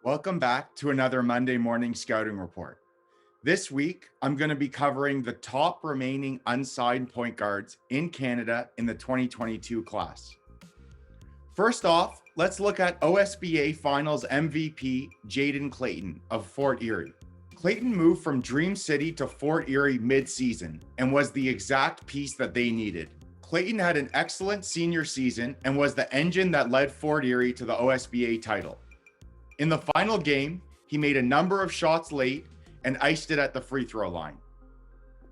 Welcome back to another Monday morning scouting report. This week, I'm going to be covering the top remaining unsigned point guards in Canada in the 2022 class. First off, let's look at OSBA Finals MVP Jayden Clayton of Fort Erie. Clayton moved from Dream City to Fort Erie mid-season and was the exact piece that they needed. Clayton had an excellent senior season and was the engine that led Fort Erie to the OSBA title. In the final game, he made a number of shots late and iced it at the free throw line.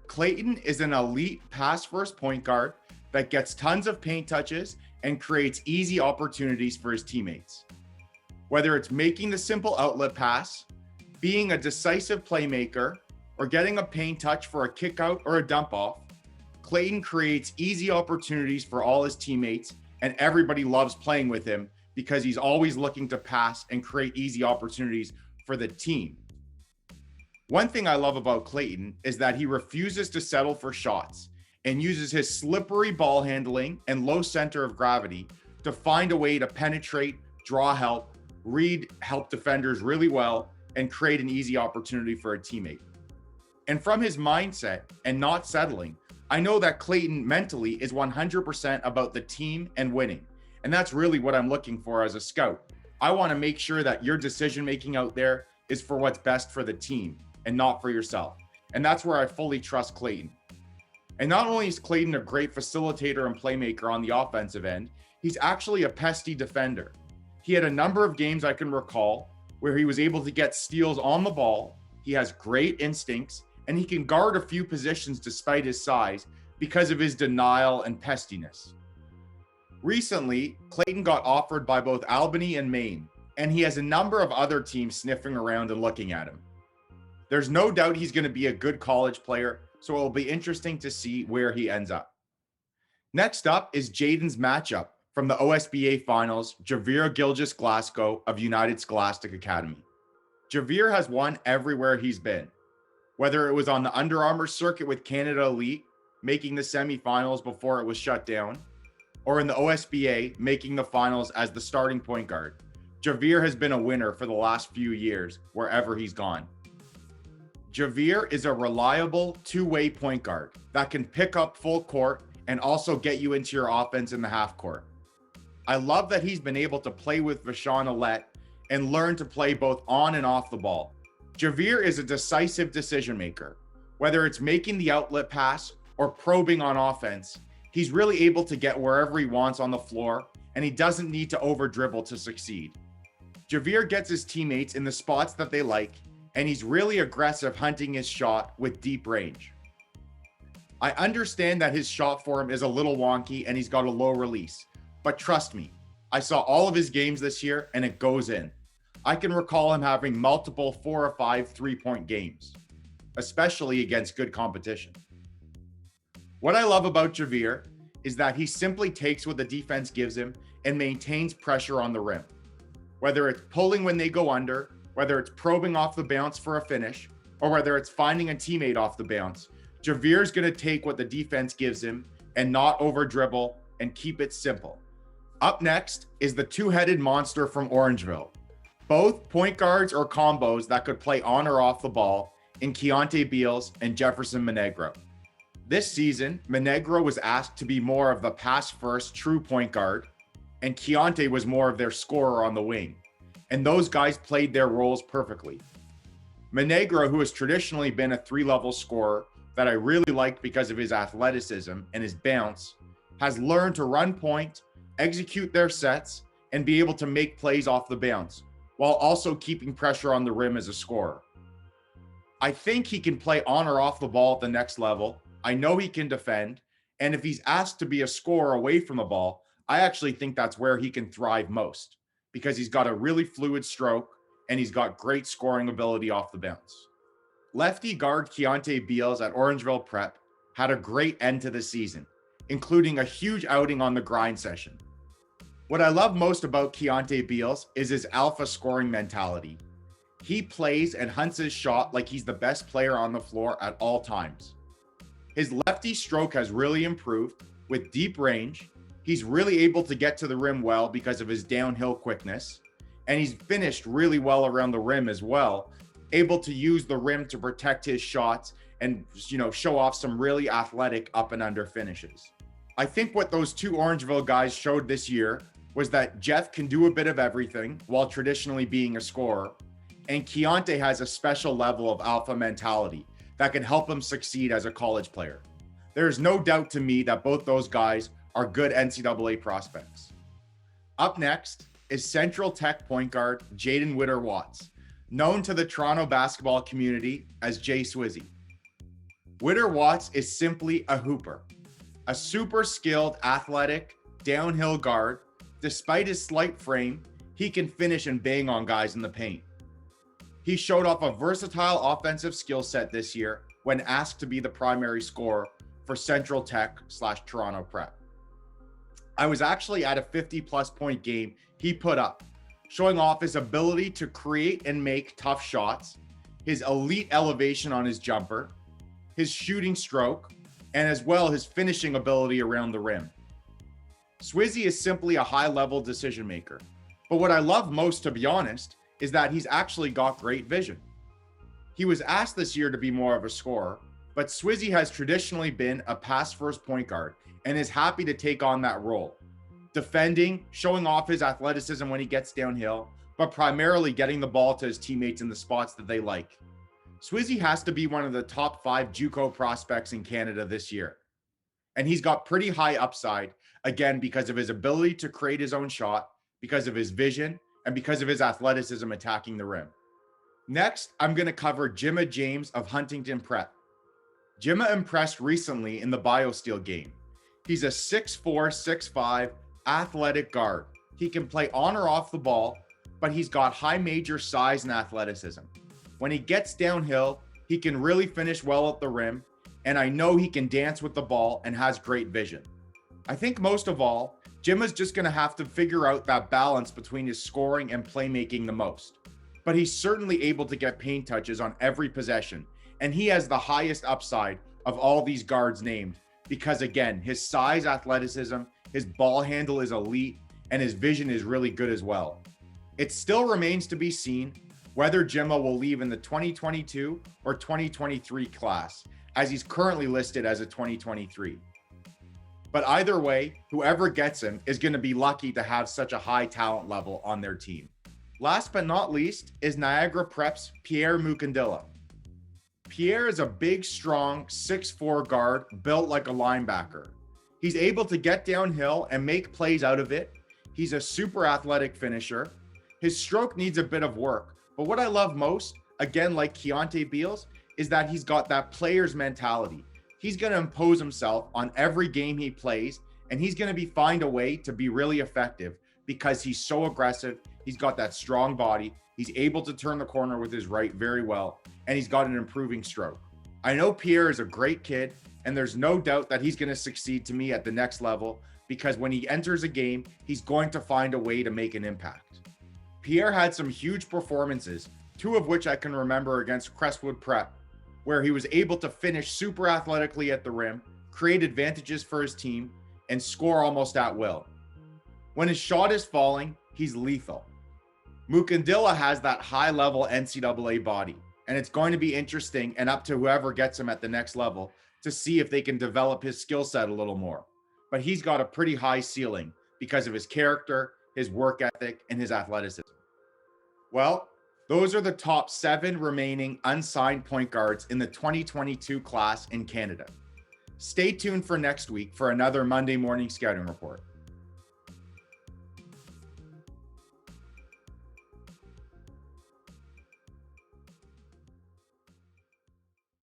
Clayton is an elite pass-first point guard that gets tons of paint touches and creates easy opportunities for his teammates. Whether it's making the simple outlet pass, being a decisive playmaker, or getting a paint touch for a kick out or a dump off, Clayton creates easy opportunities for all his teammates, and everybody loves playing with him because he's always looking to pass and create easy opportunities for the team. One thing I love about Clayton is that he refuses to settle for shots and uses his slippery ball handling and low center of gravity to find a way to penetrate, draw help, read help defenders really well, and create an easy opportunity for a teammate. And from his mindset and not settling, I know that Clayton mentally is 100% about the team and winning. And that's really what I'm looking for as a scout. I want to make sure that your decision-making out there is for what's best for the team and not for yourself. And that's where I fully trust Clayton. And not only is Clayton a great facilitator and playmaker on the offensive end, he's actually a pesky defender. He had a number of games I can recall where he was able to get steals on the ball. He has great instincts, and he can guard a few positions despite his size because of his denial and pestiness. Recently, Clayton got offered by both Albany and Maine, and he has a number of other teams sniffing around and looking at him. There's no doubt he's going to be a good college player, so it will be interesting to see where he ends up. Next up is Jayden's matchup from the OSBA Finals, Javier Giles Glasgow of United Scholastic Academy. Javier has won everywhere he's been, whether it was on the Under Armour circuit with Canada Elite, making the semifinals before it was shut down, or in the OSBA, making the finals as the starting point guard. Javier has been a winner for the last few years, wherever he's gone. Javier is a reliable two-way point guard that can pick up full court and also get you into your offense in the half court. I love that he's been able to play with Vashon Alette and learn to play both on and off the ball. Javier is a decisive decision maker. Whether it's making the outlet pass or probing on offense, he's really able to get wherever he wants on the floor, and he doesn't need to over dribble to succeed. Javier gets his teammates in the spots that they like, and he's really aggressive hunting his shot with deep range. I understand that his shot form is a little wonky and he's got a low release, but trust me, I saw all of his games this year and it goes in. I can recall him having multiple 4 or 5 3-point games, especially against good competition. What I love about Javier is that he simply takes what the defense gives him and maintains pressure on the rim. Whether it's pulling when they go under, whether it's probing off the bounce for a finish, or whether it's finding a teammate off the bounce, Javier's going to take what the defense gives him and not over dribble and keep it simple. Up next is the two-headed monster from Orangeville. Both point guards or combos that could play on or off the ball in Kiante Beals and Jefferson Mongraal. This season, Mongraal was asked to be more of the pass-first true point guard, and Kiante was more of their scorer on the wing. And those guys played their roles perfectly. Mongraal, who has traditionally been a 3-level scorer that I really liked because of his athleticism and his bounce, has learned to run point, execute their sets, and be able to make plays off the bounce, while also keeping pressure on the rim as a scorer. I think he can play on or off the ball at the next level. I know he can defend, and if he's asked to be a scorer away from the ball, I actually think that's where he can thrive most because he's got a really fluid stroke and he's got great scoring ability off the bounce. Lefty guard Kiante Beals at Orangeville Prep had a great end to the season, including a huge outing on the grind session. What I love most about Kiante Beals is his alpha scoring mentality. He plays and hunts his shot like he's the best player on the floor at all times. His lefty stroke has really improved with deep range. He's really able to get to the rim well because of his downhill quickness. And he's finished really well around the rim as well, able to use the rim to protect his shots and, show off some really athletic up and under finishes. I think what those two Orangeville guys showed this year was that Jeff can do a bit of everything while traditionally being a scorer, and Kiante has a special level of alpha mentality that can help him succeed as a college player. There's no doubt to me that both those guys are good NCAA prospects. Up next is Central Tech point guard Jayden Witter Watts, known to the Toronto basketball community as Jay Swizzy. Witter Watts is simply a hooper, a super skilled, athletic, downhill guard. Despite his slight frame, he can finish and bang on guys in the paint. He showed off a versatile offensive skill set this year when asked to be the primary scorer for Central Tech/Toronto Prep. I was actually at a 50-plus point game he put up, showing off his ability to create and make tough shots, his elite elevation on his jumper, his shooting stroke, and as well his finishing ability around the rim. Swizzy is simply a high-level decision maker, but what I love most, to be honest, is that he's actually got great vision. He was asked this year to be more of a scorer, but Swizzy has traditionally been a pass-first point guard and is happy to take on that role, defending, showing off his athleticism when he gets downhill, but primarily getting the ball to his teammates in the spots that they like. Swizzy has to be one of the top 5 JUCO prospects in Canada this year. And he's got pretty high upside, again, because of his ability to create his own shot, because of his vision, and because of his athleticism attacking the rim. Next, I'm going to cover Jimma James of Huntington Prep. Jimma impressed recently in the BioSteel game. He's a 6'4", 6'5", athletic guard. He can play on or off the ball, but he's got high major size and athleticism. When he gets downhill, he can really finish well at the rim, and I know he can dance with the ball and has great vision. I think most of all, Jimma's just going to have to figure out that balance between his scoring and playmaking the most. But he's certainly able to get paint touches on every possession, and he has the highest upside of all these guards named because, again, his size, athleticism, his ball handle is elite, and his vision is really good as well. It still remains to be seen whether Jimma will leave in the 2022 or 2023 class, as he's currently listed as a 2023. But either way, whoever gets him is going to be lucky to have such a high talent level on their team. Last but not least is Niagara Prep's Pierre Mukandila. Pierre is a big, strong 6'4" guard built like a linebacker. He's able to get downhill and make plays out of it. He's a super athletic finisher. His stroke needs a bit of work, but what I love most, again like Kiante Beals, is that he's got that player's mentality. He's going to impose himself on every game he plays, and he's going to find a way to be really effective because he's so aggressive. He's got that strong body. He's able to turn the corner with his right very well, and he's got an improving stroke. I know Pierre is a great kid, and there's no doubt that he's going to succeed to me at the next level because when he enters a game, he's going to find a way to make an impact. Pierre had some huge performances, 2 of which I can remember against Crestwood Prep, where he was able to finish super athletically at the rim, create advantages for his team, and score almost at will. When his shot is falling, he's lethal. Mukandila has that high-level NCAA body, and it's going to be interesting and up to whoever gets him at the next level to see if they can develop his skill set a little more. But he's got a pretty high ceiling because of his character, his work ethic, and his athleticism. Well, those are the top 7 remaining unsigned point guards in the 2022 class in Canada. Stay tuned for next week for another Monday morning scouting report.